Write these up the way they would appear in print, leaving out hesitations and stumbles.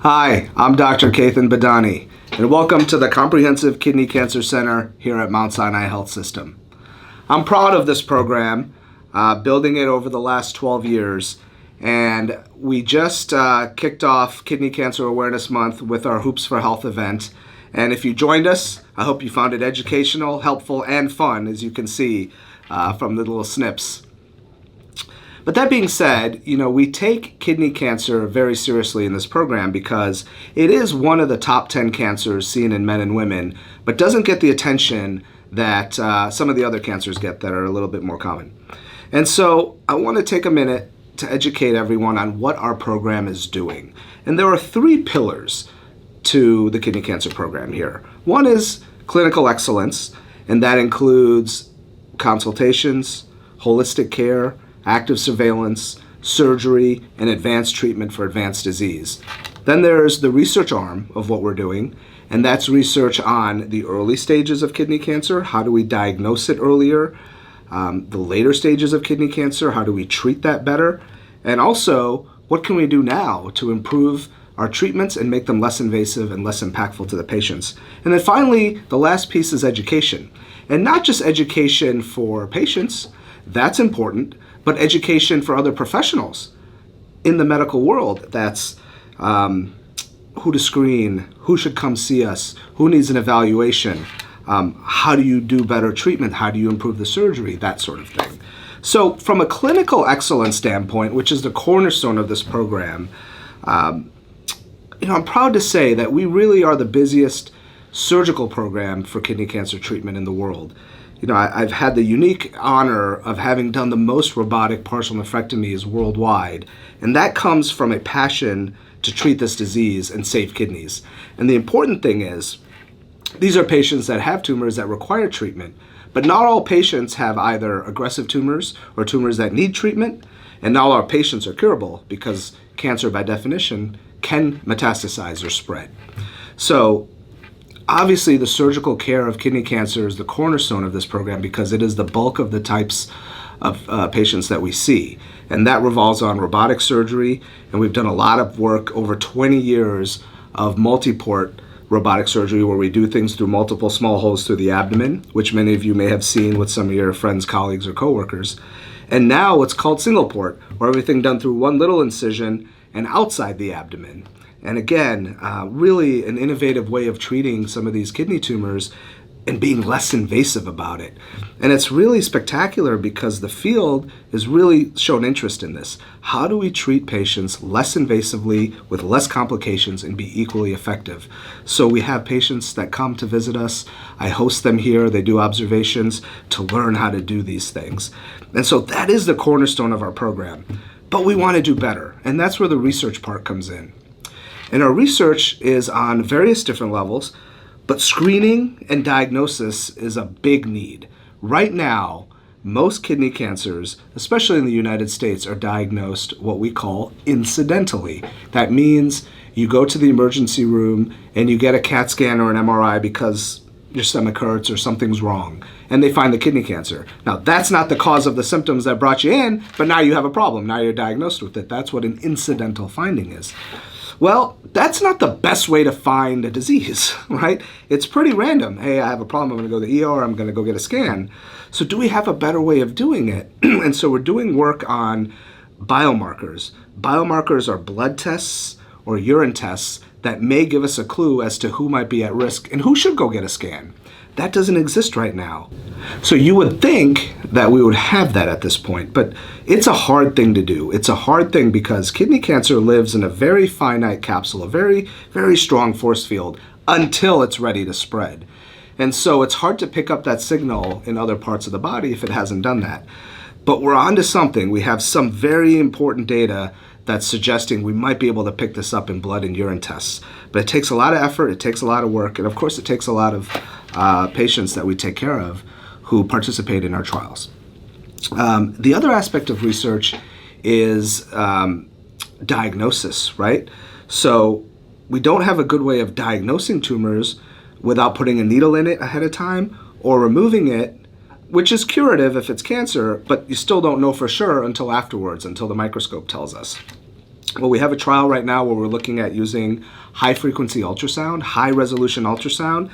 Hi, I'm Dr. Ketan Badani, and welcome to the Comprehensive Kidney Cancer Center here at Mount Sinai Health System. I'm proud of this program, building it over the last 12 years, and we just kicked off Kidney Cancer Awareness Month with our Hoops for Health event. And if you joined us, I hope you found it educational, helpful, and fun, as you can see from the little snips. But that being said, we take kidney cancer very seriously in this program because it is one of the top 10 cancers seen in men and women, but doesn't get the attention that some of the other cancers get that are a little bit more common. And so I want to take a minute to educate everyone on what our program is doing. And there are three pillars to the kidney cancer program here. One is clinical excellence, and that includes consultations, holistic care, active surveillance, surgery, and advanced treatment for advanced disease. Then there's the research arm of what we're doing, and that's research on the early stages of kidney cancer. How do we diagnose it earlier? The later stages of kidney cancer, how do we treat that better? And also, what can we do now to improve our treatments and make them less invasive and less impactful to the patients? And then finally, the last piece is education. And not just education for patients, that's important, but education for other professionals in the medical world. That's who to screen, who should come see us, who needs an evaluation, how do you do better treatment, how do you improve the surgery, that sort of thing. So from a clinical excellence standpoint, which is the cornerstone of this program, I'm proud to say that we really are the busiest surgical program for kidney cancer treatment in the world. I've had the unique honor of having done the most robotic partial nephrectomies worldwide, and that comes from a passion to treat this disease and save kidneys. And the important thing is, these are patients that have tumors that require treatment, but not all patients have either aggressive tumors or tumors that need treatment, and not all our patients are curable because cancer, by definition, can metastasize or spread. So obviously, the surgical care of kidney cancer is the cornerstone of this program because it is the bulk of the types of patients that we see. And that revolves on robotic surgery, and we've done a lot of work over 20 years of multi-port robotic surgery where we do things through multiple small holes through the abdomen, which many of you may have seen with some of your friends, colleagues, or coworkers. And now what's called single port, where everything done through one little incision and outside the abdomen. And again, really an innovative way of treating some of these kidney tumors and being less invasive about it. And it's really spectacular because the field has really shown interest in this. How do we treat patients less invasively with less complications and be equally effective? So we have patients that come to visit us. I host them here. They do observations to learn how to do these things. And so that is the cornerstone of our program. But we want to do better. And that's where the research part comes in. And our research is on various different levels, but screening and diagnosis is a big need. Right now, most kidney cancers, especially in the United States, are diagnosed what we call incidentally. That means you go to the emergency room and you get a CAT scan or an MRI because your stomach hurts or something's wrong, and they find the kidney cancer. Now, that's not the cause of the symptoms that brought you in, but now you have a problem. Now you're diagnosed with it. That's what an incidental finding is. Well, that's not the best way to find a disease, right? It's pretty random. Hey, I have a problem. I'm going to go to the ER. I'm going to go get a scan. So do we have a better way of doing it? And so we're doing work on biomarkers. Biomarkers are blood tests or urine tests that may give us a clue as to who might be at risk and who should go get a scan. That doesn't exist right now. So you would think that we would have that at this point, but it's a hard thing to do. It's a hard thing because kidney cancer lives in a very finite capsule, a very, very strong force field until it's ready to spread. And so it's hard to pick up that signal in other parts of the body if it hasn't done that. But we're onto something. We have some very important data that's suggesting we might be able to pick this up in blood and urine tests. But it takes a lot of effort, it takes a lot of work, and of course it takes a lot of patients that we take care of who participate in our trials. The other aspect of research is diagnosis, right? So we don't have a good way of diagnosing tumors without putting a needle in it ahead of time or removing it, which is curative if it's cancer, but you still don't know for sure until afterwards, until the microscope tells us. Well, we have a trial right now where we're looking at using high-frequency ultrasound, high-resolution ultrasound,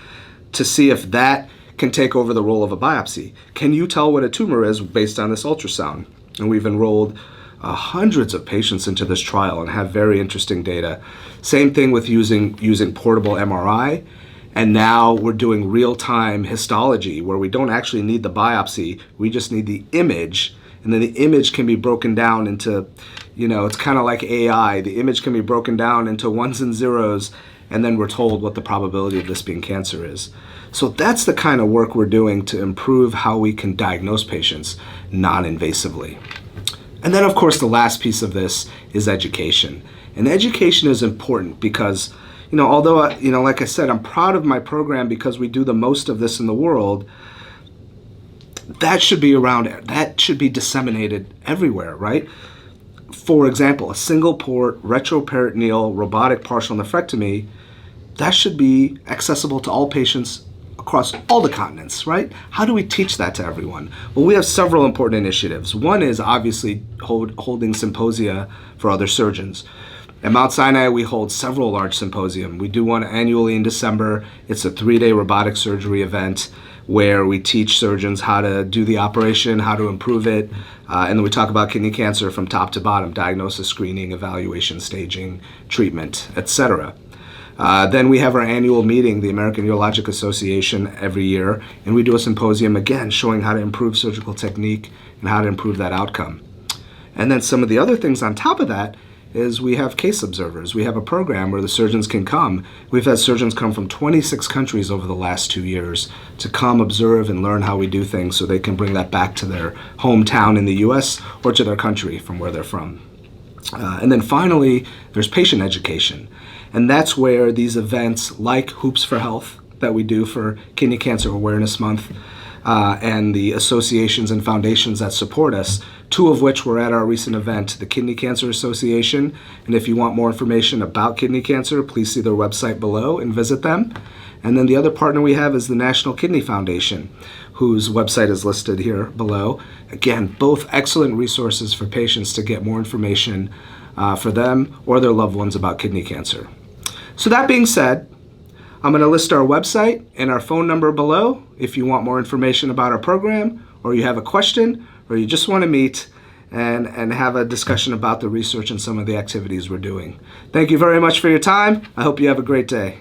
to see if that can take over the role of a biopsy. Can you tell what a tumor is based on this ultrasound? And we've enrolled hundreds of patients into this trial and have very interesting data. Same thing with using portable MRI. And now we're doing real-time histology where we don't actually need the biopsy, we just need the image, and then the image can be broken down into, it's kind of like AI. The image can be broken down into ones and zeros, and then we're told what the probability of this being cancer is. So that's the kind of work we're doing to improve how we can diagnose patients non-invasively. And then, of course, the last piece of this is education. And education is important because, although, like I said, I'm proud of my program because we do the most of this in the world, that should be that should be disseminated everywhere, right? For example, a single port retroperitoneal robotic partial nephrectomy, that should be accessible to all patients across all the continents, right? How do we teach that to everyone? Well, we have several important initiatives. One is obviously holding symposia for other surgeons. At Mount Sinai, we hold several large symposium. We do one annually in December. It's a 3-day robotic surgery event where we teach surgeons how to do the operation, how to improve it, and then we talk about kidney cancer from top to bottom: diagnosis, screening, evaluation, staging, treatment, etc. Then we have our annual meeting, the American Urologic Association, every year, and we do a symposium again showing how to improve surgical technique and how to improve that outcome. And then some of the other things on top of that is we have case observers. We have a program where the surgeons can come. We've had surgeons come from 26 countries over the last 2 years to come observe and learn how we do things so they can bring that back to their hometown in the US or to their country from where they're from. And then finally, there's patient education. And that's where these events like Hoops for Health that we do for Kidney Cancer Awareness Month and the associations and foundations that support us, 2 of which were at our recent event, the Kidney Cancer Association. And if you want more information about kidney cancer, please see their website below and visit them. And then the other partner we have is the National Kidney Foundation, whose website is listed here below. Again, both excellent resources for patients to get more information for them or their loved ones about kidney cancer. So that being said, I'm going to list our website and our phone number below if you want more information about our program, or you have a question, or you just want to meet and have a discussion about the research and some of the activities we're doing. Thank you very much for your time. I hope you have a great day.